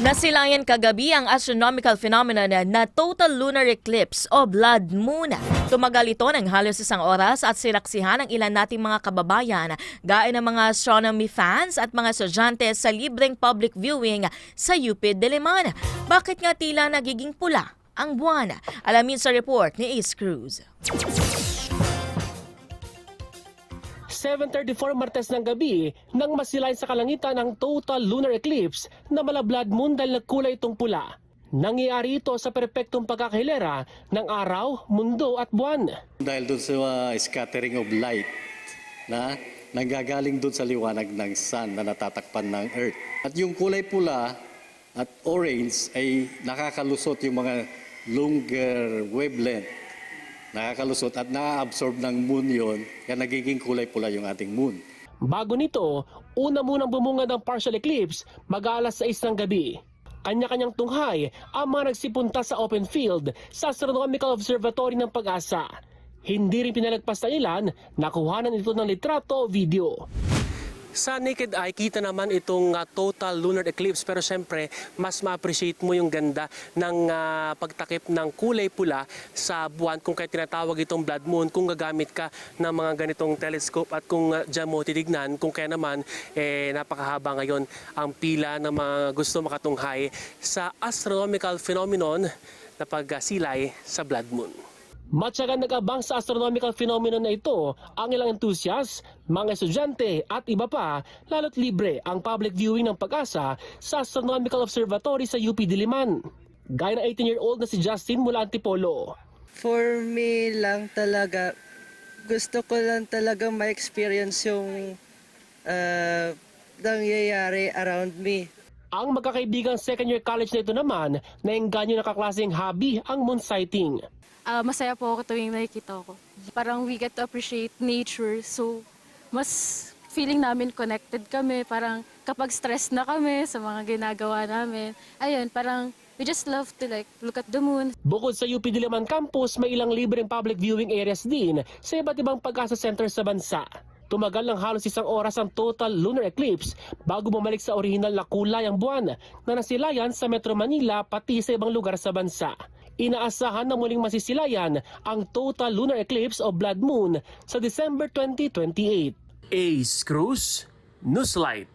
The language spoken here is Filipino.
Nasilayan kagabi ang astronomical phenomenon na total lunar eclipse o blood moon. Tumagal ito ng halos isang oras at sinaksihan ng ilan nating mga kababayan gaya ng mga astronomy fans at mga estudyante sa libreng public viewing sa UP Diliman. Bakit nga tila nagiging pula ang buwan? Alamin sa report ni Ace Cruz. 7:34 Martes ng gabi nang masilayan sa kalangitan ang total lunar eclipse na mala blood moon dahil nagkulay itong pula. Nangyayari ito sa perpektong pagkakahilera ng araw, mundo at buwan. Dahil doon sa scattering of light na nanggagaling doon sa liwanag ng sun na natatakpan ng earth. At yung kulay pula at orange ay nakakalusot yung mga longer wavelength. Nakakalusot at na-absorb ng moon yon, kaya nagiging kulay pula yung ating moon. Bago nito, una munang bumungad ang partial eclipse mag-aalas 6 ng gabi. Kanya-kanyang tunghay ang mga nagsipunta sa open field sa Astronomical Observatory ng Pag-asa. Hindi rin pinalagpas ng ilan na kuhanan ito ng litrato o video. Sa naked eye, kita naman itong total lunar eclipse pero siyempre mas ma-appreciate mo yung ganda ng pagtakip ng kulay pula sa buwan kung kaya tinatawag itong blood moon kung gagamit ka ng mga ganitong telescope at kung dyan mo titignan kung kaya naman napakahaba ngayon ang pila ng mga gusto makatunghay sa astronomical phenomenon na pagsilay sa blood moon. Matyagang nag-abang sa astronomical phenomenon na ito ang ilang enthusiasts, mga estudyante at iba pa, lalo't libre ang public viewing ng Pag-asa sa Astronomical Observatory sa UP Diliman. Gaya ng 18-year-old na si Justin mula Antipolo. For me lang talaga, gusto ko lang talaga ma-experience yung nangyayari around me. Ang magkakaibigang second-year college na ito naman, naengganyo na kaklaseng hobby ang moon sighting. Masaya po ako tuwing nakikita ko. Parang we get to appreciate nature. So, mas feeling namin connected kami. Parang kapag stress na kami sa mga ginagawa namin, ayun, parang we just love to look at the moon. Bukod sa UP Diliman campus, may ilang libreng public viewing areas din sa iba't ibang Pag-asa center sa bansa. Tumagal ng halos isang oras ang total lunar eclipse bago bumalik sa orihinal na kulay ang buwan na nasilayan sa Metro Manila pati sa ibang lugar sa bansa. Inaasahan na muling masisilayan ang total lunar eclipse o blood moon sa December 2028. Ace Cruz, Newslight.